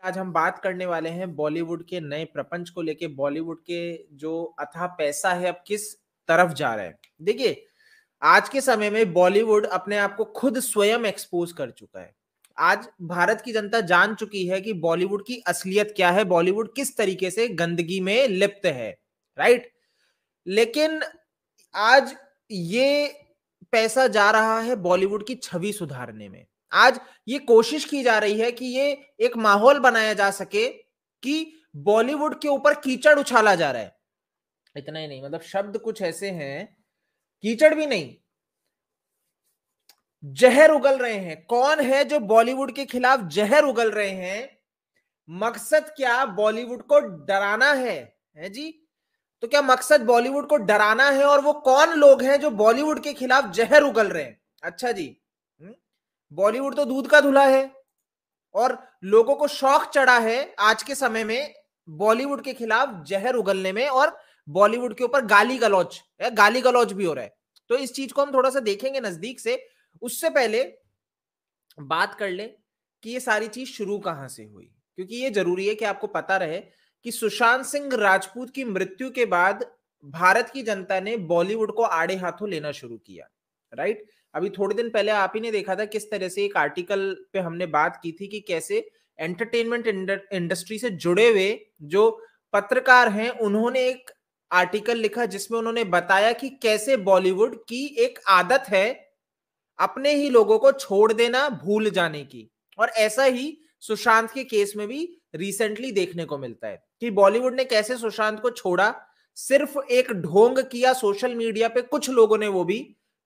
आज हम बात करने वाले हैं बॉलीवुड के नए प्रपंच को लेके, बॉलीवुड के जो अथाह पैसा है अब किस तरफ जा रहा है। देखिए, आज के समय में बॉलीवुड अपने आप को खुद स्वयं एक्सपोज कर चुका है। आज भारत की जनता जान चुकी है कि बॉलीवुड की असलियत क्या है, बॉलीवुड किस तरीके से गंदगी में लिप्त है, राइट। लेकिन आज ये पैसा जा रहा है बॉलीवुड की छवि सुधारने में। आज ये कोशिश की जा रही है कि ये एक माहौल बनाया जा सके कि बॉलीवुड के ऊपर कीचड़ उछाला जा रहा है। इतना ही नहीं, मतलब शब्द कुछ ऐसे हैं, कीचड़ भी नहीं, जहर उगल रहे हैं। कौन है जो बॉलीवुड के खिलाफ जहर उगल रहे हैं? मकसद क्या? बॉलीवुड को डराना है जी। तो क्या मकसद बॉलीवुड को डराना है? और वो कौन लोग हैं जो बॉलीवुड के खिलाफ जहर उगल रहे हैं? अच्छा जी, बॉलीवुड तो दूध का धुला है और लोगों को शौक चढ़ा है आज के समय में बॉलीवुड के खिलाफ जहर उगलने में, और बॉलीवुड के ऊपर गाली गलौज भी हो रहा है। तो इस चीज को हम थोड़ा सा देखेंगे नजदीक से। उससे पहले बात कर ले कि ये सारी चीज शुरू कहां से हुई, क्योंकि ये जरूरी है कि आपको पता रहे कि सुशांत सिंह राजपूत की मृत्यु के बाद भारत की जनता ने बॉलीवुड को आड़े हाथों लेना शुरू किया, राइट। अभी थोड़े दिन पहले आप ही ने देखा था किस तरह से एक आर्टिकल पे हमने बात की थी कि कैसे एंटरटेनमेंट इंडस्ट्री से जुड़े हुए जो पत्रकार हैं उन्होंने एक आर्टिकल लिखा जिसमें उन्होंने बताया कि कैसे बॉलीवुड की एक आदत है अपने ही लोगों को छोड़ देना, भूल जाने की। और ऐसा ही सुशांत के केस में भी रिसेंटली देखने को मिलता है कि बॉलीवुड ने कैसे सुशांत को छोड़ा। सिर्फ एक ढोंग किया सोशल मीडिया पे कुछ लोगों ने, वो भी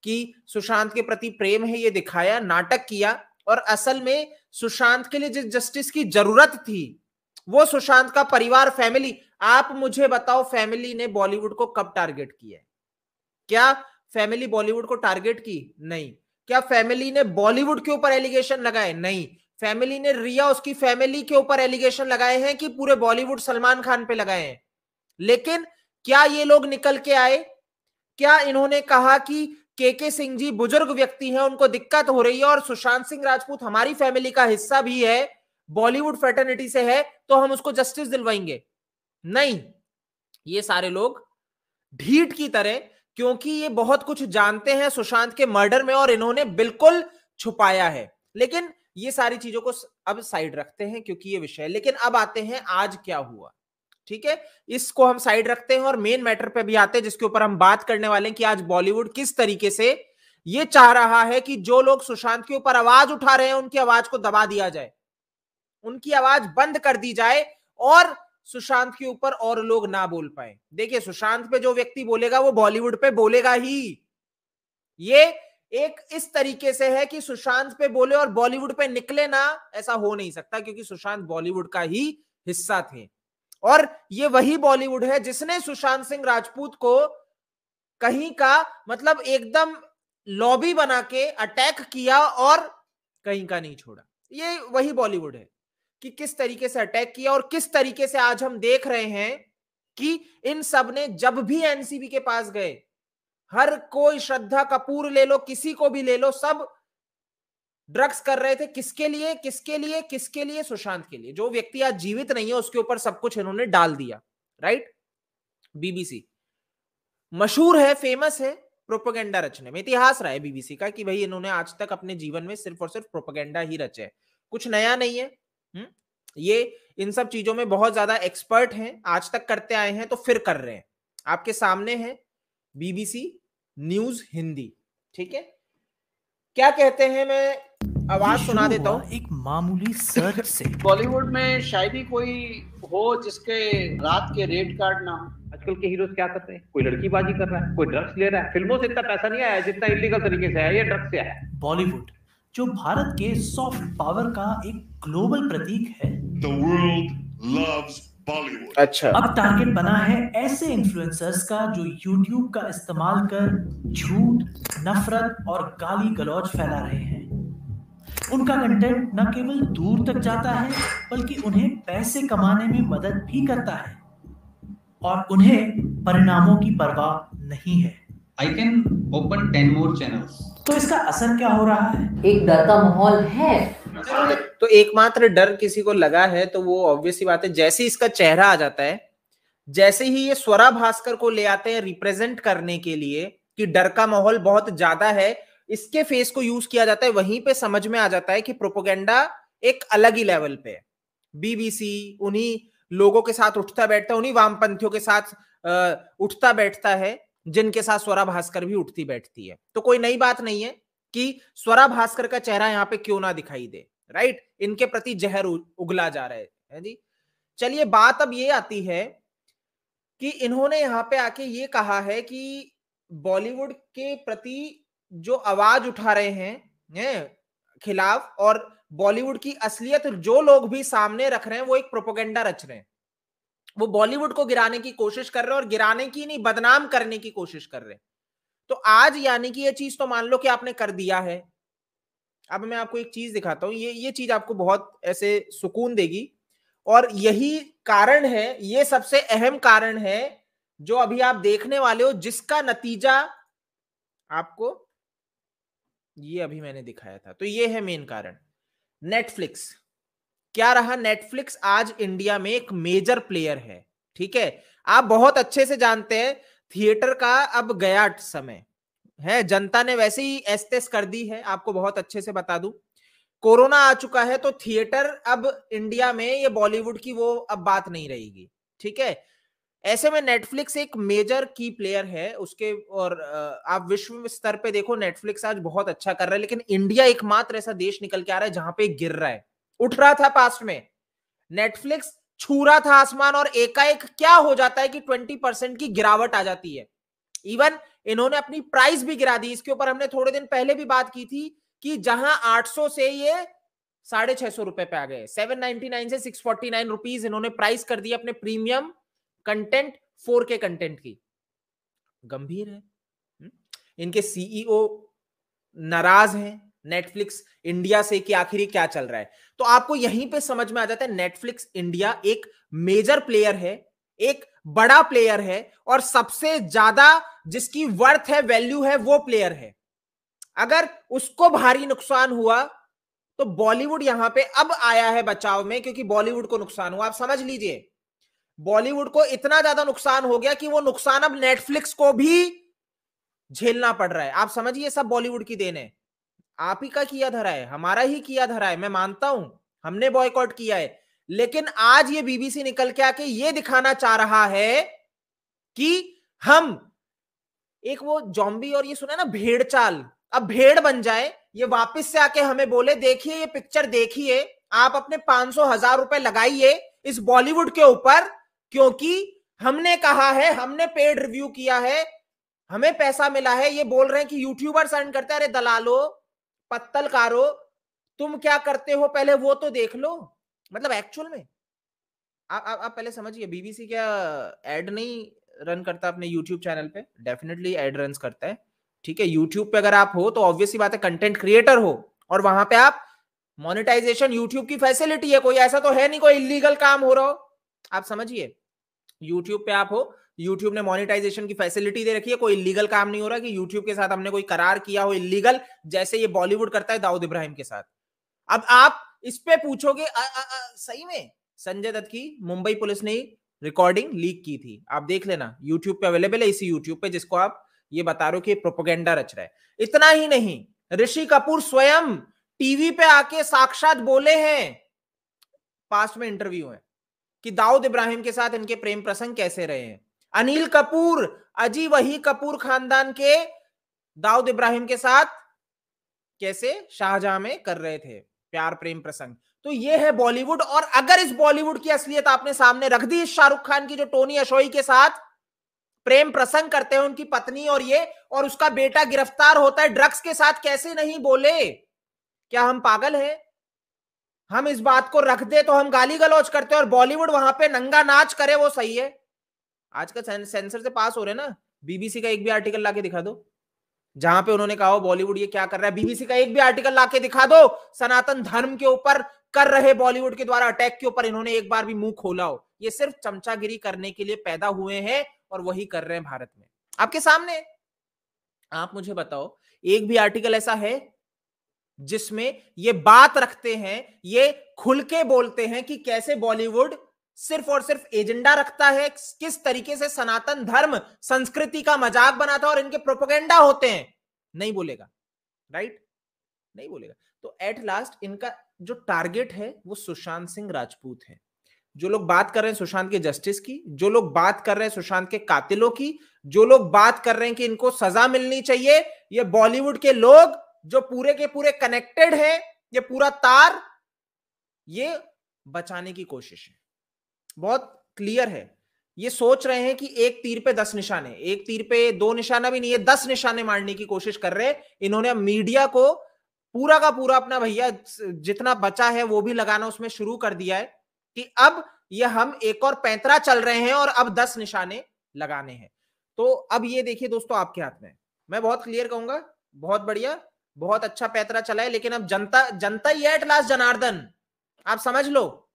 कि सुशांत के प्रति प्रेम है ये दिखाया, नाटक किया, और असल में सुशांत के लिए जिस जस्टिस की जरूरत थी वो सुशांत का परिवार, फैमिली। आप मुझे बताओ, फैमिली ने बॉलीवुड को कब टारगेट किया है? क्या फैमिली बॉलीवुड को टारगेट की? नहीं। क्या फैमिली ने बॉलीवुड के ऊपर एलिगेशन लगाए? नहीं। फैमिली ने रिया, उसकी फैमिली के ऊपर एलिगेशन लगाए हैं कि पूरे बॉलीवुड सलमान खान पे लगाए हैं। लेकिन क्या ये लोग निकल के आए? क्या इन्होंने कहा कि के सिंह जी बुजुर्ग व्यक्ति हैं, उनको दिक्कत हो रही है, और सुशांत सिंह राजपूत हमारी फैमिली का हिस्सा भी है, बॉलीवुड फ्रेटर्निटी से है, तो हम उसको जस्टिस दिलवाएंगे? नहीं। ये सारे लोग ढीठ की तरह, क्योंकि ये बहुत कुछ जानते हैं सुशांत के मर्डर में और इन्होंने बिल्कुल छुपाया है। लेकिन ये सारी चीजों को अब साइड रखते हैं क्योंकि ये विषय। लेकिन अब आते हैं आज क्या हुआ, ठीक है, इसको हम साइड रखते हैं और मेन मैटर पे भी आते हैं जिसके ऊपर हम बात करने वाले हैं कि आज बॉलीवुड किस तरीके से ये चाह रहा है कि जो लोग सुशांत के ऊपर आवाज उठा रहे हैं उनकी आवाज को दबा दिया जाए, उनकी आवाज बंद कर दी जाए और सुशांत के ऊपर और लोग ना बोल पाए। देखिए, सुशांत पे जो व्यक्ति बोलेगा वो बॉलीवुड पे बोलेगा ही। ये एक इस तरीके से है कि सुशांत पे बोले और बॉलीवुड पे निकले ना, ऐसा हो नहीं सकता, क्योंकि सुशांत बॉलीवुड का ही हिस्सा थे। और ये वही बॉलीवुड है जिसने सुशांत सिंह राजपूत को कहीं का मतलब एकदम लॉबी बना के अटैक किया और कहीं का नहीं छोड़ा। ये वही बॉलीवुड है कि किस तरीके से अटैक किया और किस तरीके से आज हम देख रहे हैं कि इन सब ने जब भी एनसीबी के पास गए, हर कोई, श्रद्धा कपूर ले लो, किसी को भी ले लो, सब ड्रग्स कर रहे थे। किसके लिए? किसके लिए? किसके लिए? सुशांत के लिए। जो व्यक्ति आज जीवित नहीं है उसके ऊपर सब कुछ इन्होंने डाल दिया, राइट। बीबीसी मशहूर है, फेमस है प्रोपेगेंडा रचने में। इतिहास रहा है बीबीसी का कि भाई इन्होंने आज तक अपने जीवन में सिर्फ और सिर्फ प्रोपेगेंडा ही रचे है, कुछ नया नहीं है। ये इन सब चीजों में बहुत ज्यादा एक्सपर्ट हैं, आज तक करते आए हैं तो फिर कर रहे हैं। आपके सामने है बीबीसी न्यूज हिंदी, ठीक है। क्या कहते हैं, मैं आवाज सुना देता हूँ। एक मामूली सर्च से बॉलीवुड में शायद ही कोई हो जिसके रात के रेड कार्ड ना हो। आजकल के हीरोज क्या करते हैं? कोई लड़कीबाजी कर रहा है, कोई ड्रग्स ले रहा है। फिल्मों से इतना पैसा नहीं आया जितना इलीगल तरीके से आया, ये ड्रग्स से आया। बॉलीवुड जो भारत के सॉफ्ट पावर का एक ग्लोबल प्रतीक है, The world loves Bollywood. अच्छा, अब टारगेट बना है ऐसे इन्फ्लुएंसर्स का जो YouTube का इस्तेमाल कर झूठ, नफरत और गाली गलौज फैला रहे हैं। उनका कंटेंट न केवल दूर तक जाता है बल्कि उन्हें पैसे कमाने में मदद भी करता है और उन्हें परिणामों की परवाह नहीं है। I can open 10 more channels. तो इसका असर क्या हो रहा है? एक डर का माहौल है। तो एकमात्र डर किसी को लगा है तो वो ऑब्वियस सी बात है, जैसे इसका चेहरा आ जाता है, जैसे ही ये स्वरा भास्कर को ले आते हैं रिप्रेजेंट करने के लिए कि डर का माहौल बहुत ज्यादा है, इसके फेस को यूज किया जाता है, वहीं पे समझ में आ जाता है कि प्रोपोगेंडा एक अलग ही लेवल पे है। बीबीसी उन्हीं लोगों के साथ उठता बैठता है, उन्हीं वामपंथियों के साथ उठता बैठता है जिनके साथ स्वरा भास्कर भी उठती बैठती है। तो कोई नई बात नहीं है कि स्वरा भास्कर का चेहरा यहां पे क्यों ना दिखाई दे, राइट? इनके प्रति जहर उगला जा रहा है जी। चलिए बात अब ये आती है कि इन्होंने यहां पे आके ये कहा है कि बॉलीवुड के प्रति जो आवाज उठा रहे हैं खिलाफ, और बॉलीवुड की असलियत जो लोग भी सामने रख रहे हैं वो एक प्रोपेगेंडा रच रहे हैं, वो बॉलीवुड को गिराने की कोशिश कर रहे हैं, और गिराने की नहीं बदनाम करने की कोशिश कर रहे हैं। तो आज यानी कि ये चीज तो मान लो कि आपने कर दिया है। अब मैं आपको एक चीज दिखाता हूं, ये चीज आपको बहुत ऐसे सुकून देगी, और यही कारण है, ये सबसे अहम कारण है जो अभी आप देखने वाले हो, जिसका नतीजा आपको ये अभी मैंने दिखाया था। तो ये है मेन कारण, नेटफ्लिक्स। क्या रहा? नेटफ्लिक्स आज इंडिया में एक मेजर प्लेयर है, ठीक है? आप बहुत अच्छे से जानते हैं थिएटर का अब गया समय है, जनता ने वैसे ही एस्तेस कर दी है। आपको बहुत अच्छे से बता दूं, कोरोना आ चुका है तो थिएटर अब इंडिया में ये बॉलीवुड की वो अब बात नहीं रहेगी, ठीक है? ऐसे में नेटफ्लिक्स एक मेजर की प्लेयर है उसके, और आप विश्व स्तर पे देखो नेटफ्लिक्स आज बहुत अच्छा कर रहा है, लेकिन इंडिया एकमात्र ऐसा देश निकल के आ रहा है जहां पे गिर रहा है। उठ रहा था पास्ट में, नेटफ्लिक्स छू रहा था आसमान, और एकाएक क्या हो जाता है कि 20% की गिरावट आ जाती है। इवन इन्होंने अपनी प्राइस भी गिरा दी। इसके ऊपर हमने थोड़े दिन पहले भी बात की थी कि जहां 800 से ये 650 रुपए पे आ गए, 799 से 649 रुपीज इन्होंने प्राइस कर दी अपने प्रीमियम कंटेंट 4K कंटेंट की। गंभीर है। इनके सीईओ नाराज हैं नेटफ्लिक्स इंडिया से कि आखिर क्या चल रहा है। तो आपको यहीं पे समझ में आ जाता है नेटफ्लिक्स इंडिया एक मेजर प्लेयर है, एक बड़ा प्लेयर है, और सबसे ज्यादा जिसकी वर्थ है, वैल्यू है, वो प्लेयर है। अगर उसको भारी नुकसान हुआ तो बॉलीवुड यहां पे अब आया है बचाव में, क्योंकि बॉलीवुड को नुकसान हुआ। आप समझ लीजिए, बॉलीवुड को इतना ज्यादा नुकसान हो गया कि वो नुकसान अब नेटफ्लिक्स को भी झेलना पड़ रहा है। आप समझिए, सब बॉलीवुड की देन है, आप ही का किया धरा है, हमारा ही किया धरा है। मैं मानता हूं हमने बॉयकॉट किया है, लेकिन आज ये बीबीसी निकल के आके ये दिखाना चाह रहा है कि हम एक वो जॉम्बी, और ये सुना ना भेड़ चाल, अब भेड़ बन जाए, ये वापस से आके हमें बोले देखिए ये पिक्चर देखिए, आप अपने 500,000 रुपए लगाइए इस बॉलीवुड के ऊपर, क्योंकि हमने कहा है, हमने पेड रिव्यू किया है, हमें पैसा मिला है। ये बोल रहे हैं कि यूट्यूबर्स अर्न करते हैं। अरे दलालो, पत्तलकारो, तुम क्या करते हो पहले वो तो देख लो। मतलब एक्चुअल में आप पहले समझिए, बीबीसी क्या एड नहीं रन करता अपने यूट्यूब चैनल पे? डेफिनेटली एड रन करता है, ठीक है? यूट्यूब पे अगर आप हो तो ऑब्वियसली बात है कंटेंट क्रिएटर हो, और वहां पे आप मोनेटाइजेशन, यूट्यूब की फैसिलिटी है, कोई ऐसा तो है नहीं कोई इलीगल काम हो रहा हो। आप समझिए, यूट्यूब पे आप हो, यूट्यूब ने मोनेटाइजेशन की फैसिलिटी दे रखी है, कोई इलीगल काम नहीं हो रहा कि यूट्यूब के साथ हमने कोई करार किया हो इलीगल, जैसे ये बॉलीवुड करता है दाऊद इब्राहिम के साथ। अब आप इस पे पूछोगे सही में संजय दत्त की मुंबई पुलिस ने रिकॉर्डिंग लीक की थी, आप देख लेना, यूट्यूब पे अवेलेबल है, इसी यूट्यूब पे, जिसको आप ये बता रहे हो कि प्रोपेगेंडा रच रहा है। इतना ही नहीं, ऋषि कपूर स्वयं टीवी पे आके साक्षात बोले हैं, पास्ट में इंटरव्यू है, कि दाऊद इब्राहिम के साथ इनके प्रेम प्रसंग कैसे रहे हैं। अनिल कपूर, अजी वही कपूर खानदान के दाऊद इब्राहिम के साथ कैसे शाहजहां में कर रहे थे प्यार प्रेम प्रसंग। तो ये है बॉलीवुड। और अगर इस बॉलीवुड की असलियत आपने सामने रख दी, शाहरुख खान की जो टोनी अशोई के साथ प्रेम प्रसंग करते हैं उनकी पत्नी और ये, और उसका बेटा गिरफ्तार होता है ड्रग्स के साथ, कैसे नहीं बोले? क्या हम पागल हैं? हम इस बात को रख दे तो हम गाली गलौज करते हैं, और बॉलीवुड वहां पे नंगा नाच करे, वो सही है? आज का सेंसर से पास हो रहे ना, बीबीसी का एक भी आर्टिकल लाके दिखा दो जहां पे उन्होंने कहा हो बॉलीवुड ये क्या कर रहा है। बीबीसी का एक भी आर्टिकल लाके दिखा दो सनातन धर्म के ऊपर कर रहे बॉलीवुड के द्वारा अटैक के ऊपर इन्होंने एक बार भी मुंह खोला हो। ये सिर्फ चमचागिरी करने के लिए पैदा हुए हैं, और वही कर रहे हैं भारत में आपके सामने। आप मुझे बताओ, एक भी आर्टिकल ऐसा है जिसमें ये बात रखते हैं, ये खुल के बोलते हैं कि कैसे बॉलीवुड सिर्फ और सिर्फ एजेंडा रखता है, किस तरीके से सनातन धर्म संस्कृति का मजाक बनाता है और इनके प्रोपेगेंडा होते हैं, नहीं बोलेगा, राइट? नहीं बोलेगा। तो एट लास्ट इनका जो टारगेट है वो सुशांत सिंह राजपूत है। जो लोग बात कर रहे हैं सुशांत के जस्टिस की, जो लोग बात कर रहे हैं सुशांत के कातिलों की, जो लोग बात कर रहे हैं कि इनको सजा मिलनी चाहिए, ये बॉलीवुड के लोग जो पूरे के पूरे कनेक्टेड हैं, ये पूरा तार ये बचाने की कोशिश है। बहुत क्लियर है, ये सोच रहे हैं कि एक तीर पे 10 निशाने, एक तीर पे 2 निशाना भी नहीं है, 10 निशाने मारने की कोशिश कर रहे हैं। इन्होंने मीडिया को पूरा का पूरा अपना भैया जितना बचा है वो भी लगाना उसमें शुरू कर दिया है कि अब ये हम एक और पैंतरा चल रहे हैं और अब 10 निशाने लगाने हैं। तो अब ये देखिए दोस्तों आपके हाथ में, मैं बहुत क्लियर कहूंगा, बहुत बढ़िया, बहुत अच्छा पैंतरा चला है, लेकिन अब जनता ही एट लास्ट जनार्दन, आप समझ लो,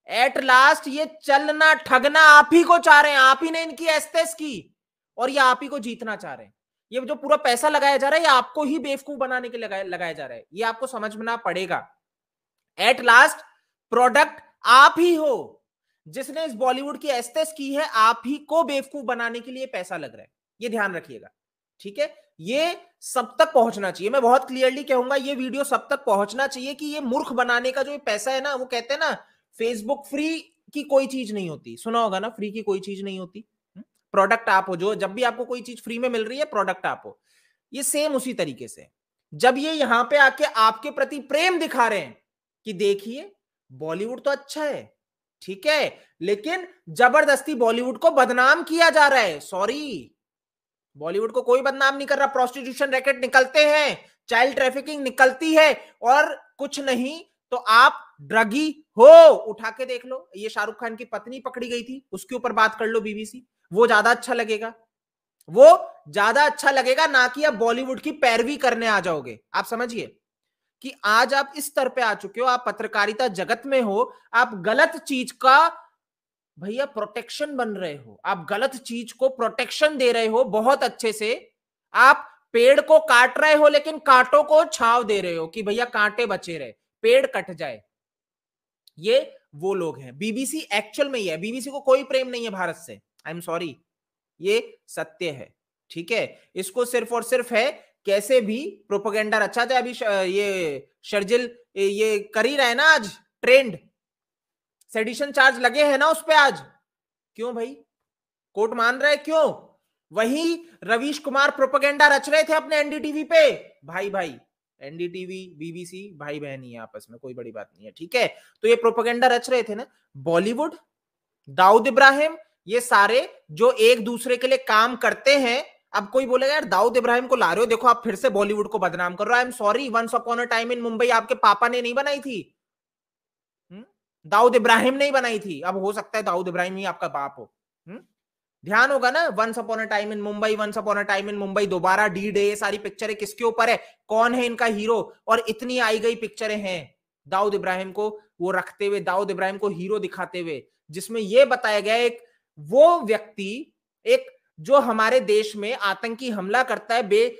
एट लास्ट ये चलना ठगना आप ही को चाह रहे हैं, आप ही ने इनकी एस्तेस की और ये आप ही को जीतना चाह रहे हैं। ये जो पूरा पैसा लगाया जा रहा है ये आपको ही बेवकूफ बनाने के लिए लगाया जा रहा है, ये आपको समझना पड़ेगा। एट लास्ट प्रोडक्ट आप ही हो, जिसने इस बॉलीवुड की एस्तेस की है, आप ही को बेवकूफ बनाने के लिए पैसा लग रहा है, ये ध्यान रखिएगा, ठीक है? ये सब तक पहुंचना चाहिए, मैं बहुत क्लियरली कहूंगा, ये वीडियो सब तक पहुंचना चाहिए कि ये मूर्ख बनाने का जो पैसा है ना, वो कहते हैं ना फेसबुक फ्री की कोई चीज नहीं होती, सुना होगा ना, फ्री की कोई चीज नहीं होती, प्रोडक्ट आप हो, जो जब भी आपको कोई चीज फ्री में मिल रही है प्रोडक्ट आप हो। ये सेम उसी तरीके से जब ये यहां पे आके आपके प्रति प्रेम दिखा रहे हैं कि देखिए बॉलीवुड तो अच्छा है, ठीक है, लेकिन जबरदस्ती बॉलीवुड को बदनाम किया जा रहा है। सॉरी, बॉलीवुड को कोई बदनाम नहीं कर रहा, प्रोस्टिट्यूशन रैकेट निकलते हैं, चाइल्ड ट्रैफिकिंग निकलती है, और कुछ नहीं तो आप ड्रगी हो, उठा के देख लो, ये शाहरुख खान की पत्नी पकड़ी गई थी, उसके ऊपर बात कर लो बीबीसी, वो ज्यादा अच्छा लगेगा, वो ज्यादा अच्छा लगेगा, ना कि आप बॉलीवुड की पैरवी करने आ जाओगे। आप समझिए कि आज आप इस स्तर पे आ चुके हो, आप पत्रकारिता जगत में हो, आप गलत चीज का भैया प्रोटेक्शन बन रहे हो, आप गलत चीज को प्रोटेक्शन दे रहे हो बहुत अच्छे से, आप पेड़ को काट रहे हो लेकिन कांटों को छांव दे रहे हो कि भैया कांटे बचे रहे, पेड़ कट जाए। ये वो लोग हैं, बीबीसी एक्चुअल में ही है, बीबीसी को कोई प्रेम नहीं है भारत से, आई एम सॉरी, ये सत्य है, ठीक है? इसको सिर्फ और सिर्फ है कैसे भी प्रोपेगेंडा रचा जाए। अभी ये शर्जिल ये कर ही रहा है ना आज ट्रेंड, सेडिशन चार्ज लगे हैं ना उस पे आज, क्यों भाई कोर्ट मान रहा है, क्यों? वही रवीश कुमार प्रोपेगेंडा रच रहे थे अपने एनडीटीवी पे, भाई भाई एनडीटीवी बीबीसी भाई बहन ही है आपस में, कोई बड़ी बात नहीं है, ठीक है? तो ये प्रोपेगेंडा रच रहे थे ना, बॉलीवुड, दाऊद इब्राहिम, ये सारे जो एक दूसरे के लिए काम करते हैं। अब कोई बोलेगा यार दाऊद इब्राहिम को ला रहे हो, देखो आप फिर से बॉलीवुड को बदनाम कर रहे हो। I am sorry, once upon a time in Mumbai आपके पापा ने नहीं बनाई थी, दाऊद इब्राहिम नहीं बनाई थी, अब हो सकता है दाऊद इब्राहिम ही आपका बाप हो, ध्यान होगा ना, once upon a time in Mumbai, once upon a time in Mumbai, दोबारा डी डे, ये सारी पिक्चरें किसके ऊपर है, कौन है इनका हीरो, और इतनी आई गई पिक्चरें हैं दाऊद इब्राहिम को वो रखते हुए, दाऊद इब्राहिम को हीरो दिखाते हुए, जिसमें यह बताया गया एक वो व्यक्ति, एक जो हमारे देश में आतंकी हमला करता है,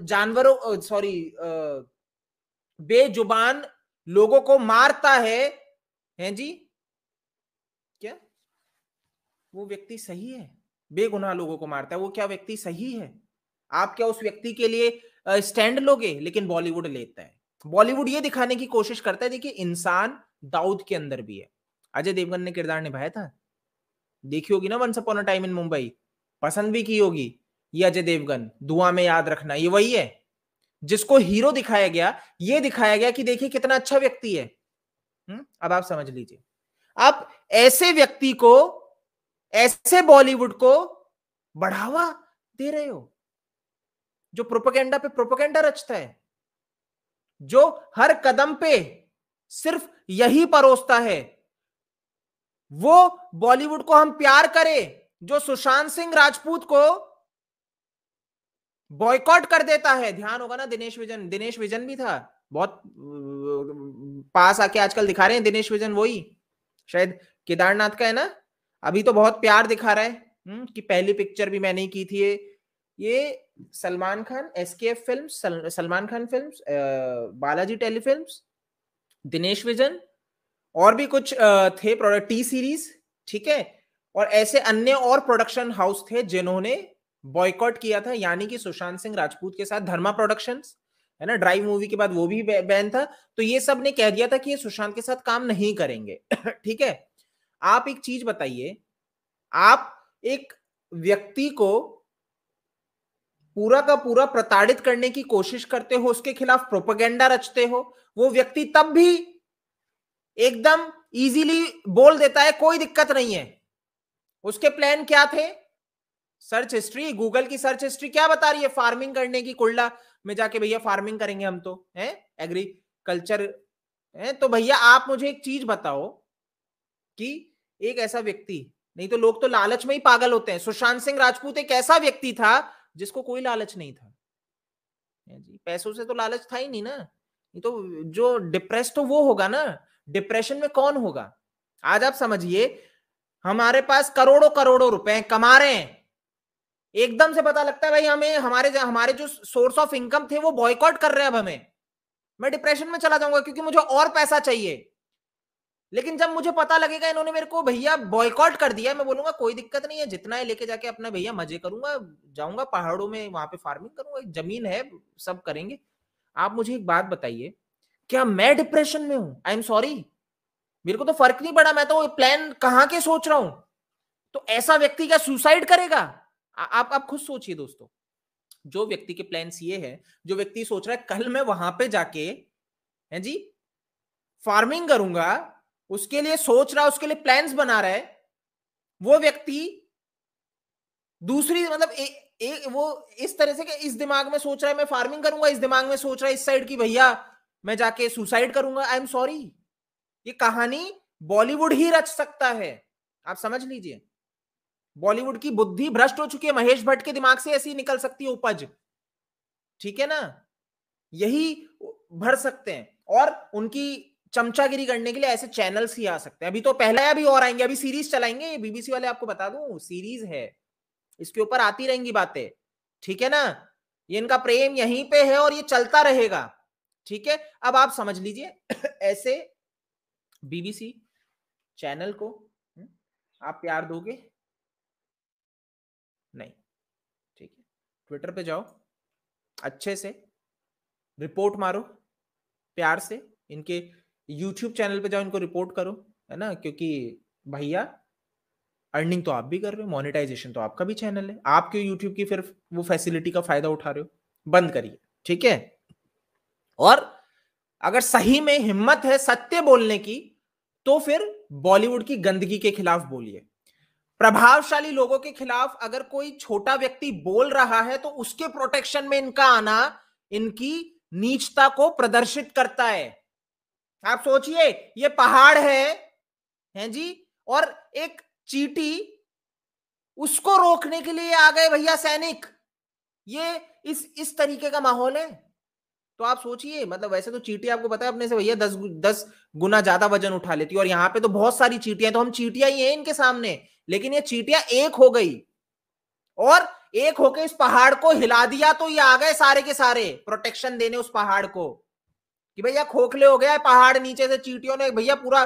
जानवरों सॉरी बेजुबान लोगों को मारता है जी, क्या वो व्यक्ति सही है? बेगुनाह लोगों को मारता है, वो क्या व्यक्ति सही है? आप क्या उस व्यक्ति के लिए स्टैंड लोगे? लेकिन बॉलीवुड लेता है, बॉलीवुड ये दिखाने की कोशिश करता है देखिए इंसान दाऊद के अंदर भी है। अजय देवगन ने किरदार निभाया था, देखी होगी ना once upon a time in Mumbai, पसंद भी की होगी ये अजय देवगन, दुआ में याद रखना, ये वही है जिसको हीरो दिखाया गया, ये दिखाया गया कि देखिए कितना अच्छा व्यक्ति है। अब आप समझ लीजिए, आप ऐसे व्यक्ति को, ऐसे बॉलीवुड को बढ़ावा दे रहे हो जो प्रोपेगेंडा पे प्रोपेगेंडा रचता है, जो हर कदम पे सिर्फ यही परोसता है, वो बॉलीवुड को हम प्यार करें जो सुशांत सिंह राजपूत को बॉयकॉट कर देता है। ध्यान होगा ना, दिनेश विजन भी था, बहुत पास आके आजकल दिखा रहे हैं दिनेश विजन, वही शायद केदारनाथ का है ना, अभी तो बहुत प्यार दिखा रहा है कि पहली पिक्चर भी मैंने ही की थी। ये Salman Khan, SKF films, Salman Khan films, Balaji telefilms, Dinesh vision, और भी कुछ थे प्रोडक्ट, टी सीरीज, ठीक है, और ऐसे अन्य और प्रोडक्शन हाउस थे जिन्होंने बॉयकॉट किया था, यानी कि सुशांत सिंह राजपूत के साथ धर्मा प्रोडक्शंस, है ना, ड्राइव मूवी के बाद वो भी बैन था, तो ये सब ने कह दिया था कि ये सुशांत के साथ काम नहीं करेंगे। ठीक है, आप एक चीज बताइए, आप एक व्यक्ति को पूरा का पूरा प्रताड़ित करने की कोशिश करते हो, उसके खिलाफ प्रोपेगेंडा रचते हो, वो व्यक्ति तब भी एकदम इजीली बोल देता है कोई दिक्कत नहीं है। उसके प्लान क्या थे? सर्च हिस्ट्री, गूगल की सर्च हिस्ट्री क्या बता रही है? फार्मिंग करने की, कुल्ला में जाके भैया फार्मिंग करेंगे हम तो, है एग्रीकल्चर है। तो भैया आप मुझे एक चीज बताओ कि एक ऐसा व्यक्ति, नहीं तो लोग तो लालच में ही पागल होते हैं, सुशांत सिंह राजपूत एक ऐसा व्यक्ति था जिसको कोई लालच नहीं था जी, पैसों से तो लालच था ही नहीं ना, नहीं तो जो डिप्रेस तो वो होगा ना, डिप्रेशन में कौन होगा? आज आप समझिए, हमारे पास करोड़ों करोड़ों रुपए कमा रहे हैं, एकदम से पता लगता है भाई हमें हमारे जो सोर्स ऑफ इनकम थे वो बॉयकॉट कर रहे हैं, अब हमें, मैं डिप्रेशन में चला जाऊंगा क्योंकि मुझे और पैसा चाहिए। लेकिन जब मुझे पता लगेगा इन्होंने मेरे को भैया बॉयकॉट कर दिया, मैं बोलूंगा कोई दिक्कत नहीं है, जितना है लेके जाके अपना भैया मजे करूंगा, जाऊंगा पहाड़ों में, वहां पे फार्मिंग करूंगा, जमीन है, सब करेंगे। आप मुझे एक बात बताइए, क्या मैं डिप्रेशन में हूं? आई एम सॉरी, मेरे को तो फर्क नहीं पड़ा, मैं तो प्लान कहां के सोच रहा हूं। तो ऐसा व्यक्ति क्या सुसाइड करेगा? आप खुद सोचिए दोस्तों, जो व्यक्ति के प्लान्स ये है, जो व्यक्ति सोच रहा है कल मैं वहां पे जाके है जी फार्मिंग करूंगा, उसके लिए सोच रहा है, उसके लिए प्लान्स बना रहा है, वो व्यक्ति दूसरी मतलब वो इस तरह से कि इस दिमाग में सोच रहा है मैं फार्मिंग करूंगा, इस दिमाग में सोच रहा है इस साइड की भैया मैं जाके सुसाइड करूंगा। आई एम सॉरी, ये कहानी बॉलीवुड ही रच सकता है, आप समझ लीजिए। बॉलीवुड की बुद्धि भ्रष्ट हो चुकी है, महेश भट्ट के दिमाग से ऐसी निकल सकती है उपज, ठीक है ना, यही भर सकते हैं। और उनकी चमचागिरी करने के लिए ऐसे चैनल्स ही आ सकते हैं। अभी तो पहले अभी और आएंगे, अभी सीरीज चलाएंगे, बीबीसी वाले आपको बता दूं सीरीज है, इसके ऊपर आती रहेंगी बातें, ठीक है ना, ये इनका प्रेम यहीं पे है और ये चलता रहेगा, ठीक है। अब आप समझ लीजिए ऐसे बीबीसी चैनल को आप प्यार दोगे? नहीं, ठीक है, ट्विटर पे जाओ, अच्छे से रिपोर्ट मारो प्यार से, इनके यूट्यूब चैनल पे जाओ, इनको रिपोर्ट करो, है ना, क्योंकि भैया अर्निंग तो आप भी कर रहे हो, मोनेटाइजेशन तो आपका भी चैनल है, आप क्यों यूट्यूब की फिर वो फैसिलिटी का फायदा उठा रहे हो? बंद करिए, ठीक है। और अगर सही में हिम्मत है सत्य बोलने की, तो फिर बॉलीवुड की गंदगी के खिलाफ बोलिए। प्रभावशाली लोगों के खिलाफ अगर कोई छोटा व्यक्ति बोल रहा है तो उसके प्रोटेक्शन में इनका आना इनकी नीचता को प्रदर्शित करता है। आप सोचिए, ये पहाड़ है जी, और एक चींटी, उसको रोकने के लिए आ गए भैया सैनिक, ये इस तरीके का माहौल है। तो आप सोचिए, मतलब वैसे तो चींटी आपको पता है अपने से भैया 10 गुना ज्यादा वजन उठा लेती है, और यहां पे तो बहुत सारी चींटियां, तो हम चींटियां ही हैं इनके सामने, लेकिन ये चींटियां एक हो गई और एक होके इस पहाड़ को हिला दिया, तो ये आ गए सारे के सारे प्रोटेक्शन देने उस पहाड़ को कि भैया खोखले हो गया है पहाड़, नीचे से चींटियों ने भैया पूरा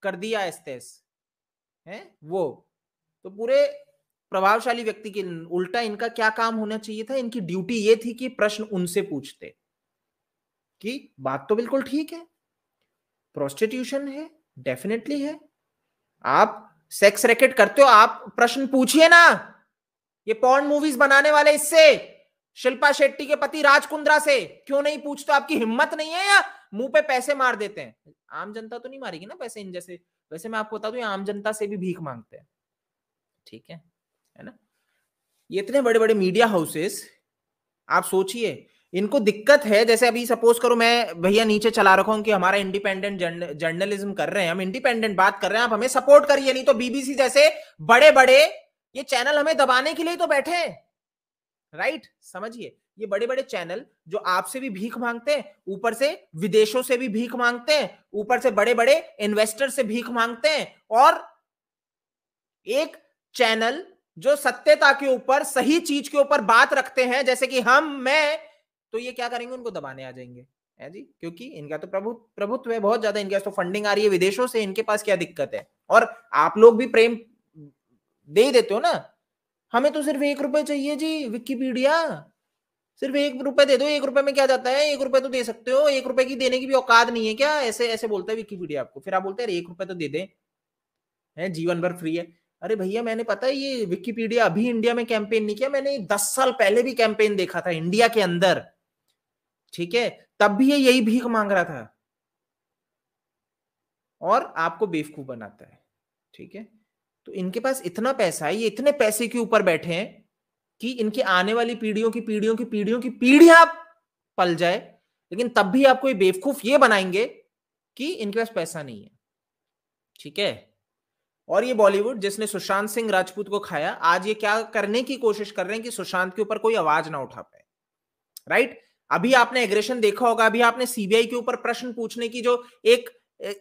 कर दिया एस्तेस है वो। तो पूरे प्रभावशाली व्यक्ति के उल्टा इनका क्या काम होना चाहिए था? इनकी ड्यूटी ये थी कि प्रश्न उनसे पूछते कि बात तो बिल्कुल ठीक है, प्रोस्टिट्यूशन है, डेफिनेटली है, आप सेक्स रैकेट करते हो, आप प्रश्न पूछिए ना। ये पॉर्न मूवीज बनाने वाले इससे, शिल्पा शेट्टी के पति राज कुंद्रा से क्यों नहीं पूछते? आपकी हिम्मत नहीं है या मुंह पे पैसे मार देते हैं? आम जनता तो नहीं मारेगी ना पैसे इन जैसे। वैसे मैं आपको बता दूं, आम जनता से भी भीख मांगते हैं, ठीक है ना। ये इतने बड़े बड़े मीडिया हाउसेस, आप सोचिए, इनको दिक्कत है, जैसे अभी सपोज करो मैं भैया नीचे चला रखा हूं कि हमारा इंडिपेंडेंट जर्नलिज्म कर रहे हैं, हम इंडिपेंडेंट बात कर रहे हैं, आप हमें सपोर्ट करिए, नहीं तो बीबीसी जैसे बड़े बड़े ये चैनल हमें दबाने के लिए तो बैठे हैं, राइट। समझिए, ये बड़े बड़े चैनल जो आपसे भी भीख मांगते हैं, ऊपर से विदेशों से भी भीख मांगते हैं, ऊपर से बड़े बड़े इन्वेस्टर से भीख मांगते हैं, और एक चैनल जो सत्यता के ऊपर, सही चीज के ऊपर बात रखते हैं, जैसे कि मैं, तो ये क्या करेंगे, उनको दबाने आ जाएंगे, है जी, क्योंकि इनका तो प्रभुत्व है बहुत ज्यादा, इनके पास तो फंडिंग आ रही है विदेशों से, इनके पास क्या दिक्कत है। और आप लोग भी प्रेम दे ही देते हो ना, हमें तो सिर्फ 1 रुपए चाहिए जी, विकिपीडिया सिर्फ 1 रुपए दे दो, 1 रुपए में क्या जाता है, 1 रुपए तो दे सकते हो, 1 रुपए की देने की भी औकात नहीं है क्या, ऐसे ऐसे बोलता है विकिपीडिया आपको, फिर आप बोलते हैं 1 रुपए तो दे दे, है जीवन भर फ्री है। अरे भैया मैंने पता है ये विकिपीडिया अभी इंडिया में कैंपेन नहीं किया, मैंने 10 साल पहले भी कैंपेन देखा था इंडिया के अंदर, ठीक है, तब भी ये यही भीख मांग रहा था, और आपको बेवकूफ बनाता है, ठीक है। तो इनके पास इतना पैसा है, ये इतने पैसे के ऊपर बैठे हैं कि इनके आने वाली पीढ़ियों की पीढ़ियों की पीढ़ियों की पीढ़ियां पल जाए, लेकिन तब भी आपको ये बेवकूफ ये बनाएंगे कि इनके पास पैसा नहीं है, ठीक है। और ये बॉलीवुड जिसने सुशांत सिंह राजपूत को खाया, आज ये क्या करने की कोशिश कर रहे हैं कि सुशांत के ऊपर कोई आवाज ना उठा पाए, राइट। अभी आपने एग्रेशन देखा होगा, अभी आपने सीबीआई के ऊपर प्रश्न पूछने की जो एक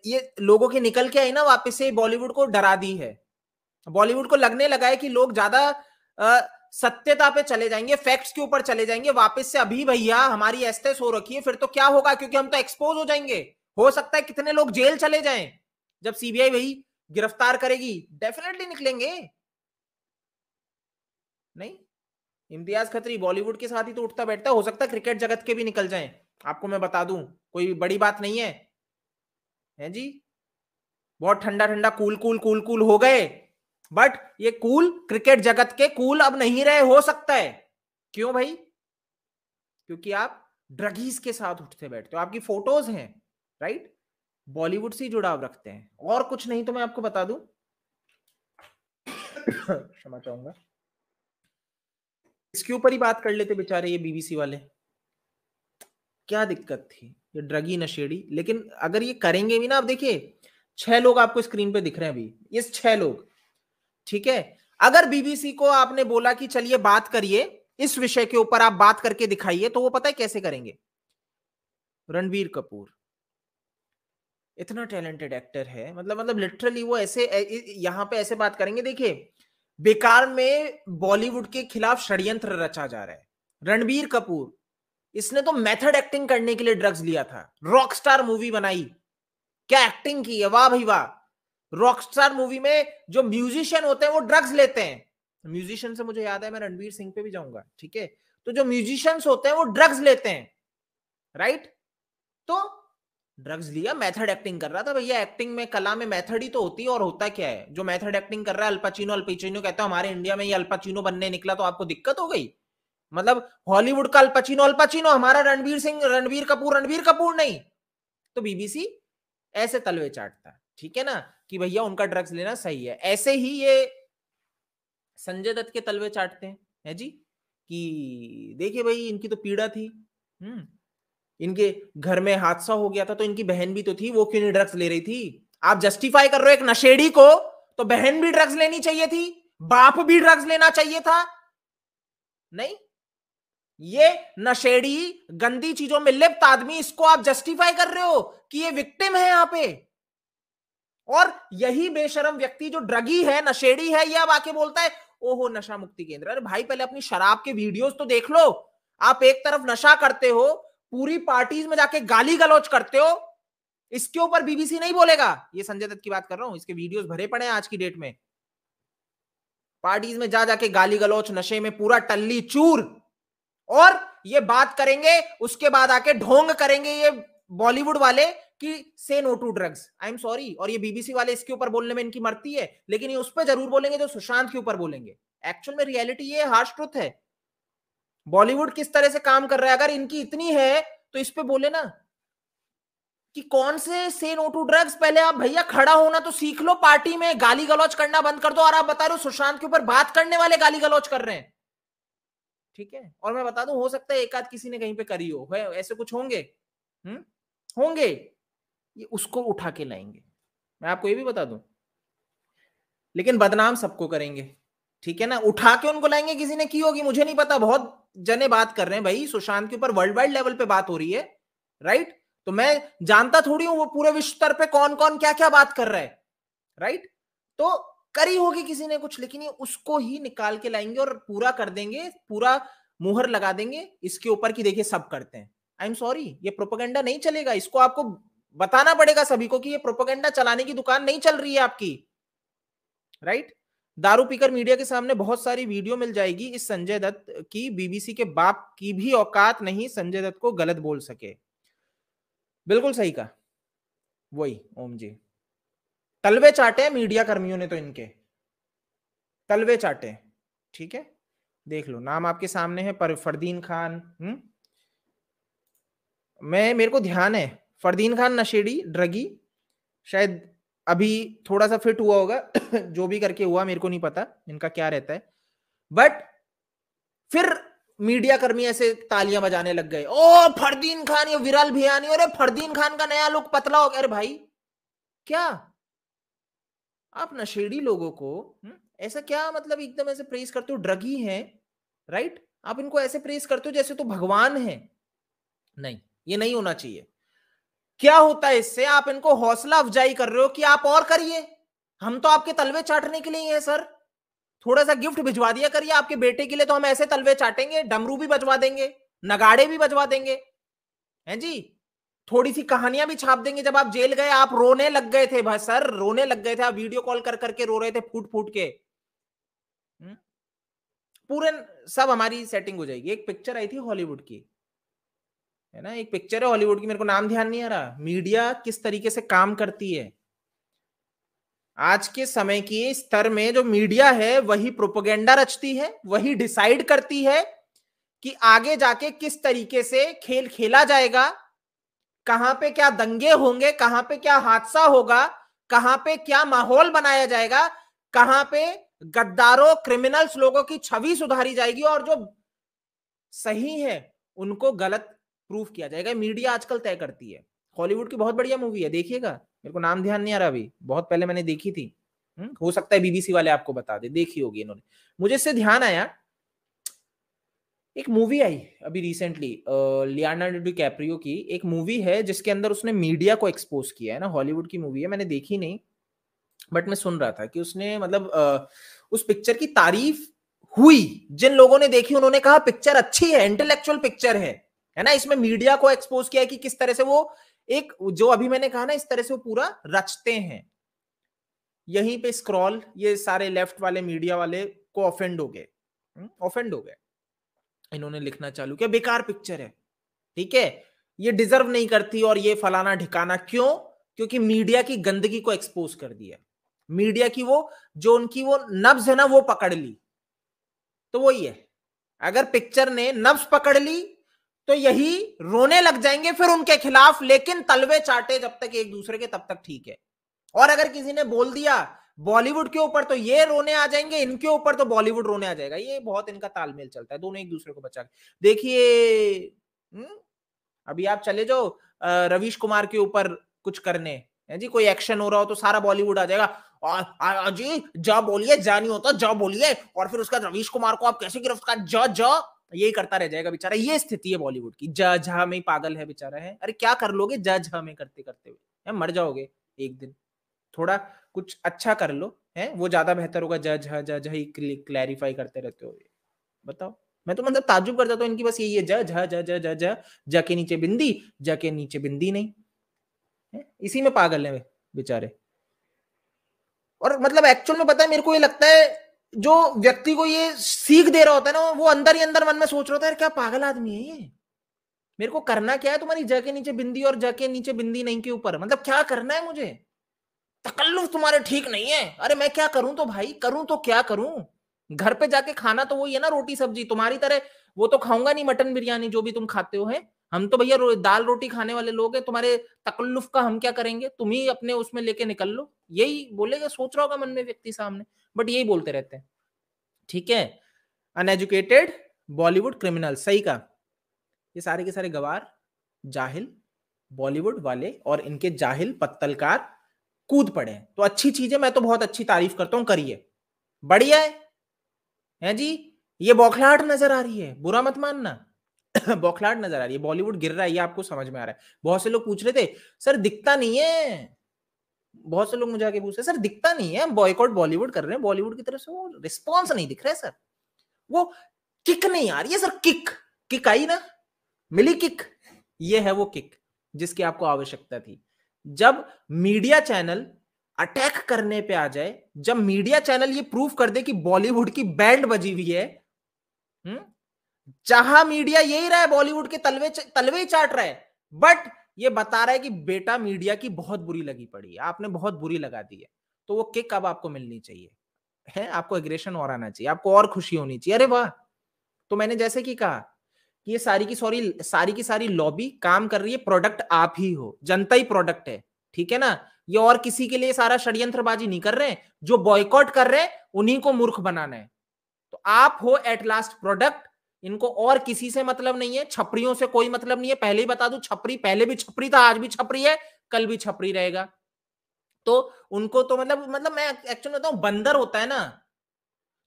ये लोगों के निकल के आई ना, वापस से बॉलीवुड को डरा दी है। बॉलीवुड को लगने लगा है कि लोग ज्यादा सत्यता पे चले जाएंगे, फैक्ट्स के ऊपर चले जाएंगे वापस से। अभी भैया हमारी एस्टेस हो रखी है, फिर तो क्या होगा, क्योंकि हम तो एक्सपोज हो जाएंगे, हो सकता है कितने लोग जेल चले जाएं जब सीबीआई वही गिरफ्तार करेगी, डेफिनेटली निकलेंगे। नहीं, इम्तियाज खत्री बॉलीवुड के साथ ही तो उठता बैठता, हो सकता है क्रिकेट जगत के भी निकल जाएं, आपको मैं बता दूं, कोई बड़ी बात नहीं है, है जी। बहुत ठंडा ठंडा कूल कूल कूल कूल हो गए, बट ये कूल क्रिकेट जगत के कूल अब नहीं रहे, हो सकता है। क्यों भाई? क्योंकि आप ड्रगीज के साथ उठते बैठते हो, आपकी फोटोज हैं, राइट, बॉलीवुड से जुड़ाव रखते हैं, और कुछ नहीं। तो मैं आपको बता दूं, क्षमा चाहूंगा, इसके ऊपर ही बात कर लेते बेचारे ये बीबीसी वाले, क्या दिक्कत थी ये ड्रगी नशेड़ी। लेकिन अगर ये करेंगे भी ना, आप देखिए 6 लोग आपको स्क्रीन पे दिख रहे हैं अभी, ये 6 लोग, ठीक है। अगर बीबीसी को आपने बोला कि चलिए बात करिए इस विषय के ऊपर, आप बात करके दिखाइए, तो वो पता है कैसे करेंगे। रणबीर कपूर इतना टैलेंटेड एक्टर है, मतलब लिटरली वो ऐसे यहां पे ऐसे बात करेंगे। देखिए बेकार में बॉलीवुड के खिलाफ षड्यंत्र रचा जा रहा है। रणबीर कपूर, इसने तो मेथड एक्टिंग करने के लिए ड्रग्स लिया था, रॉकस्टार मूवी बनाई, क्या एक्टिंग की है, वाह भाई वाह। रॉकस्टार मूवी में जो म्यूजिशियन होते हैं वो ड्रग्स लेते हैं। म्यूजिशियन से मुझे याद है, मैं रणवीर सिंह पे भी जाऊंगा, ठीक है। तो जो म्यूजिशियंस होते हैं वो ड्रग्स लेते हैं, राइट। तो ड्रग्स लिया, मेथड एक्टिंग कर रहा था। भैया एक्टिंग में, कला में मेथड ही तो होती है, और होता क्या है, जो मेथड एक्टिंग कर रहा है अल्पाचिनो कहता है हमारे इंडिया में ये अल्पाचिनो बनने निकला, तो आपको दिक्कत हो गई। मतलब हॉलीवुड का अल्पाचिनो, हमारा रणबीर कपूर नहीं। तो बीबीसी ऐसे तलवे चाटता है, ठीक है ना, कि भैया उनका ड्रग्स लेना सही है। ऐसे ही ये संजय दत्त के तलवे चाटते हैं, है जी, कि देखिए भाई इनकी तो पीड़ा थी, इनके घर में हादसा हो गया था, तो इनकी बहन भी तो थी, वो क्यों नहीं ड्रग्स ले रही थी। आप जस्टिफाई कर रहे हो एक नशेड़ी को, तो बहन भी ड्रग्स लेनी चाहिए थी, बाप भी ड्रग्स लेना चाहिए था। नहीं, ये नशेड़ी गंदी चीजों में लिप्त आदमी, इसको आप जस्टिफाई कर रहे हो कि ये विक्टिम है यहां पे। और यही बेशरम व्यक्ति जो ड्रगी है, नशेड़ी है, ये अब आके बोलता है ओहो नशा मुक्ति केंद्र। अरे भाई पहले अपनी शराब के वीडियोस तो देख लो। आप एक तरफ नशा करते हो, पूरी पार्टीज में जाके गाली गलौज करते हो, इसके ऊपर बीबीसी नहीं बोलेगा। ये संजय दत्त की बात कर रहा हूं, इसके वीडियोस भरे पड़े हैं आज की डेट में। पार्टीज में जा जाके गाली गलौज, नशे में पूरा टल्ली चूर, और ये बात करेंगे, उसके बाद आके ढोंग करेंगे ये बॉलीवुड वाले कि say no to drugs. I am sorry, और ये बीबीसी वाले इसके ऊपर बोलने में इनकी मरती है, लेकिन ये उस पर जरूर बोलेंगे जो सुशांत के ऊपर बोलेंगे। एक्चुअल में रियलिटी ये हार्श ट्रुथ है, बॉलीवुड किस तरह से काम कर रहा है। अगर इनकी इतनी है तो इस पे बोले ना कि कौन से नो टू ड्रग्स। पहले आप भैया खड़ा होना तो सीख लो, पार्टी में गाली गलौज करना बंद कर दो। और आप बता रहे हो सुशांत के ऊपर बात करने वाले गाली गलौज कर रहे हैं, ठीक है। और मैं बता दूं, हो सकता है एक आध किसी ने कहीं पे करी हो, ऐसे कुछ होंगे, होंगे, ये उसको उठा के लाएंगे, मैं आपको ये भी बता दूं। लेकिन बदनाम सबको करेंगे, ठीक है ना, उठा के उनको लाएंगे। किसी ने की होगी, मुझे नहीं पता, बहुत जने बात कर रहे हैं भाई सुशांत के ऊपर, वर्ल्ड वाइड लेवल पे बात हो रही है, राइट। तो मैं जानता थोड़ी हूं वो पूरे विश्व स्तर पे कौन कौन क्या क्या बात कर रहा है, राइट। तो करी होगी किसी ने कुछ, लेकिन ये उसको ही निकाल के लाएंगे और पूरा कर देंगे, पूरा मुहर लगा देंगे इसके ऊपर कि देखिए सब करते हैं। आई एम सॉरी, ये प्रोपेगेंडा नहीं चलेगा। इसको आपको बताना पड़ेगा सभी को कि ये प्रोपेगेंडा चलाने की दुकान नहीं चल रही है आपकी, राइट। दारू पीकर मीडिया के सामने बहुत सारी वीडियो मिल जाएगी इस संजय दत्त की, बीबीसी के बाप की भी औकात नहीं संजय दत्त को गलत बोल सके। बिल्कुल सही कहा, वही ओम जी, तलवे चाटे मीडिया कर्मियों ने तो, इनके तलवे चाटे। ठीक है, देख लो, नाम आपके सामने है, पर फरदीन खान। मेरे को ध्यान है फरदीन खान नशेड़ी ड्रगी, शायद अभी थोड़ा सा फिट हुआ होगा जो भी करके हुआ मेरे को नहीं पता इनका क्या रहता है, बट फिर मीडिया कर्मी ऐसे तालियां बजाने लग गए, ओ फरदीन खान, ये विरल भियानी, अरे फरदीन खान का नया लुक पतला हो गया। अरे भाई क्या आप नशेड़ी लोगों को ऐसा क्या मतलब एकदम ऐसे प्रेस करते हो, ड्रगी हैं, राइट, आप इनको ऐसे प्रेस करते हो जैसे तो भगवान है। नहीं, ये नहीं होना चाहिए। क्या होता है इससे, आप इनको हौसला अफजाई कर रहे हो कि आप और करिए, हम तो आपके तलवे चाटने के लिए ही हैं सर, थोड़ा सा गिफ्ट भिजवा दिया करिए आपके बेटे के लिए, तो हम ऐसे तलवे चाटेंगे, डमरू भी बजवा देंगे, नगाड़े भी बजवा देंगे, हैं जी, थोड़ी सी कहानियां भी छाप देंगे। जब आप जेल गए आप रोने लग गए थे भाई सर, रोने लग गए थे, आप वीडियो कॉल कर करके रो रहे थे फूट फूट के। पूरे सब हमारी सेटिंग हो जाएगी। एक पिक्चर आई थी हॉलीवुड की, है ना, एक पिक्चर है हॉलीवुड की, मेरे को नाम ध्यान नहीं आ रहा, मीडिया किस तरीके से काम करती है। आज के समय की स्तर में जो मीडिया है वही प्रोपेगेंडा रचती है, वही डिसाइड करती है कि आगे जाके किस तरीके से खेल खेला जाएगा, कहां पे क्या दंगे होंगे, कहां पे क्या हादसा होगा, कहां पे क्या माहौल बनाया जाएगा, कहां पे गद्दारों क्रिमिनल्स लोगों की छवि सुधारी जाएगी और जो सही है उनको गलत प्रूफ किया जाएगा। मीडिया आजकल तय करती है। हॉलीवुड की बहुत बढ़िया मूवी है, देखिएगा, मेरे को नाम ध्यान नहीं आ रहा अभी, बहुत पहले मैंने देखी थी, हो सकता है बीबीसी वाले आपको बता दे, देखी होगी इन्होंने। मुझे इससे ध्यान आया, एक मूवी आई अभी रिसेंटली, लियोनार्डो डिकैप्रियो की एक मूवी है जिसके अंदर उसने मीडिया को एक्सपोज किया है ना, हॉलीवुड की मूवी है, मैंने देखी नहीं, बट मैं सुन रहा था कि उसने मतलब उस पिक्चर की तारीफ हुई, जिन लोगों ने देखी उन्होंने कहा पिक्चर अच्छी है, इंटेलेक्चुअल पिक्चर है ना। इसमें मीडिया को एक्सपोज किया है कि किस तरह से वो एक, जो अभी मैंने कहा ना, इस तरह से वो पूरा रचते हैं। यहीं पे स्क्रॉल, ये सारे लेफ्ट वाले मीडिया वाले को ऑफेंड हो गए, इन्होंने लिखना चालू किया बेकार पिक्चर है, ठीक है, ये डिजर्व नहीं करती और ये फलाना ठिकाना। क्यों? क्योंकि मीडिया की गंदगी को एक्सपोज कर दिया, मीडिया की वो जो उनकी वो नब्ज है ना वो पकड़ ली। तो वही है, अगर पिक्चर ने नब्ज पकड़ ली तो यही रोने लग जाएंगे फिर उनके खिलाफ, लेकिन तलवे चाटे जब तक एक दूसरे के तब तक ठीक है। और अगर किसी ने बोल दिया बॉलीवुड के ऊपर तो ये रोने आ जाएंगे, इनके ऊपर तो बॉलीवुड रोने आ जाएगा। ये बहुत इनका तालमेल चलता है, दोनों एक दूसरे को बचा के। देखिए अभी आप चले जाओ रवीश कुमार के ऊपर कुछ करने, है जी, कोई एक्शन हो रहा हो तो सारा बॉलीवुड आ जाएगा, जी जा बोलिए, जा नहीं होता जा बोलिए, और फिर उसका रवीश कुमार को आप कैसे गिरफ्तार, जा यही करता रह जाएगा बेचारा। ये स्थिति है बॉलीवुड की, जा में पागल है बेचारा है। अरे क्या कर लोगे जा में करते करते हुए, मर जाओगे एक दिन। थोड़ा कुछ अच्छा कर लो, है वो ज्यादा बेहतर होगा, जा ही क्लैरिफाई करते रहते हो। बताओ, मैं तो मतलब ताज्जुब कर जाता हूँ इनकी बस यही है, जा के नीचे बिंदी, जा के नीचे बिंदी नहीं है, इसी में पागल है बेचारे। और मतलब एक्चुअल में पता है, मेरे को ये लगता है जो व्यक्ति को ये सीख दे रहा होता है ना, वो अंदर ही अंदर मन में सोच रहा होता है क्या पागल आदमी है ये, मेरे को करना क्या है तुम्हारी जा के नीचे बिंदी और जा के नीचे बिंदी नहीं के ऊपर, मतलब क्या करना है मुझे, तकल्लुफ तुम्हारे ठीक नहीं है। अरे मैं क्या करूं तो भाई, करूं तो क्या करूं, घर पे जाके खाना तो वही है ना, रोटी सब्जी, तुम्हारी तरह वो तो खाऊंगा नहीं मटन बिरयानी जो भी तुम खाते हो, है हम तो भैया दाल रोटी खाने वाले लोग हैं, तुम्हारे तकल्लुफ का हम क्या करेंगे, तुम ही अपने उसमें लेके निकल लो, यही बोलेगा, सोच रहा होगा मन में व्यक्ति सामने, बट यही बोलते रहते हैं। ठीक है, अनएजुकेटेड बॉलीवुड क्रिमिनल, सही कहा, ये सारे के सारे गवार जाहिल बॉलीवुड वाले और इनके जाहिल पत्तलकार कूद पड़े हैं। तो अच्छी चीज है, मैं तो बहुत अच्छी तारीफ करता हूं, करिए, बढ़िया है जी। ये बौखलाहट नजर आ रही है, बुरा मत मानना बौखलाहट नजर आ रही है, बॉलीवुड गिर रहा है, ये आपको समझ में आ रहा है। बहुत से लोग पूछ रहे थे सर दिखता नहीं है, बहुत से लोग मुझे आके पूछते सर दिखता नहीं है, बॉयकॉट बॉलीवुड कर रहे हैं, बॉलीवुड की तरफ से वो रिस्पॉन्स नहीं दिख रहा है सर, वो किक नहीं आ रही है सर। किक आई ना, मिली किक, ये है वो किक जिसकी आपको आवश्यकता थी। जब मीडिया चैनल अटैक करने पे आ जाए, जब मीडिया चैनल ये प्रूफ कर दे कि बॉलीवुड की बैंड बजी हुई है, जहां मीडिया यही रहा है, बॉलीवुड के तलवे ही चाट रहा है, बट ये बता रहा है कि बेटा मीडिया की बहुत बुरी लगी पड़ी है, आपने बहुत बुरी लगा दी है, तो वो किक अब आपको मिलनी चाहिए है, आपको एग्रेशन और आना चाहिए, आपको और खुशी होनी चाहिए। अरे वाह, तो मैंने जैसे कि कहा कि ये सारी की सारी लॉबी काम कर रही है, प्रोडक्ट आप ही हो, जनता ही प्रोडक्ट है, ठीक है ना। ये और किसी के लिए सारा षड्यंत्रबाजी नहीं कर रहे हैं, जो बॉयकॉट कर रहे हैं उन्हीं को मूर्ख बनाना है। तो आप हो एट लास्ट प्रोडक्ट, इनको और किसी से मतलब नहीं है, छपरियों से कोई मतलब नहीं है, पहले ही बता दूं, छपरी पहले भी छपरी था, आज भी छपरी है, कल भी छपरी रहेगा। तो उनको तो मतलब मैं एक्चुअली बताऊं, बंदर होता है ना,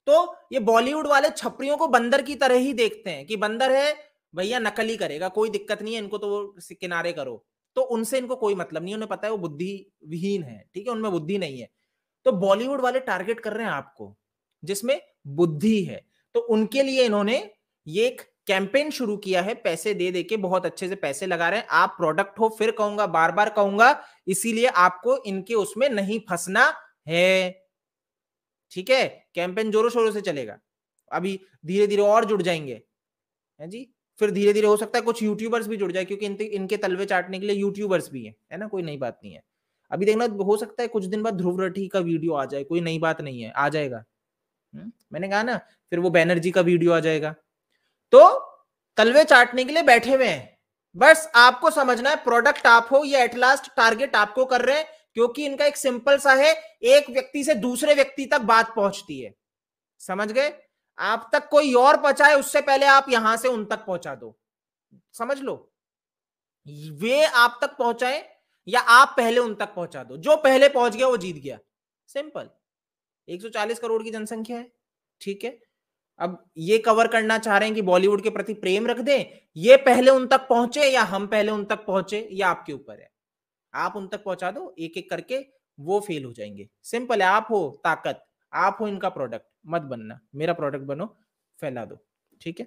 तो ये बॉलीवुड वाले छपरियों को बंदर की तरह ही देखते हैं कि बंदर है भैया, नकल ही करेगा, कोई दिक्कत नहीं है, इनको तो किनारे करो। तो उनसे इनको कोई मतलब नहीं, उन्हें पता है वो बुद्धि विहीन है, ठीक है, उनमें बुद्धि नहीं है। तो बॉलीवुड वाले टारगेट कर रहे हैं आपको जिसमें बुद्धि है, तो उनके लिए इन्होंने ये एक कैंपेन शुरू किया है, पैसे दे दे के बहुत अच्छे से पैसे लगा रहे हैं। आप प्रोडक्ट हो, फिर कहूंगा, बार बार कहूंगा, इसीलिए आपको इनके उसमें नहीं फंसना है, ठीक है। कैंपेन जोरों शोरों से चलेगा, अभी धीरे धीरे और जुड़ जाएंगे, है जी, फिर धीरे धीरे हो सकता है कुछ यूट्यूबर्स भी जुड़ जाए, क्योंकि इनके तलवे चाटने के लिए यूट्यूबर्स भी हैं, है ना, कोई नई बात नहीं है। अभी देखना, हो सकता है कुछ दिन बाद ध्रुव राठी का वीडियो आ जाए, कोई नई बात नहीं है, आ जाएगा। मैंने कहा ना, फिर वो बैनर्जी का वीडियो आ जाएगा। तो तलवे चाटने के लिए बैठे हुए हैं, बस आपको समझना है प्रोडक्ट आप हो, ये एट लास्ट टारगेट आपको कर रहे हैं, क्योंकि इनका एक सिंपल सा है, एक व्यक्ति से दूसरे व्यक्ति तक बात पहुंचती है, समझ गए। आप तक कोई और पहुंचाए उससे पहले आप यहां से उन तक पहुंचा दो, समझ लो, वे आप तक पहुंचाए या आप पहले उन तक पहुंचा दो, जो पहले पहुंच गया वो जीत गया, सिंपल। 140 करोड़ की जनसंख्या है, ठीक है। अब ये कवर करना चाह रहे हैं कि बॉलीवुड के प्रति प्रेम रख दें, ये पहले उन तक पहुंचे या हम पहले उन तक पहुंचे, ये आपके ऊपर है। आप उन तक पहुंचा दो एक एक करके, वो फेल हो जाएंगे, सिंपल है। आप हो ताकत, आप हो इनका प्रोडक्ट, मत बनना, मेरा प्रोडक्ट बनो, फैला दो, ठीक है।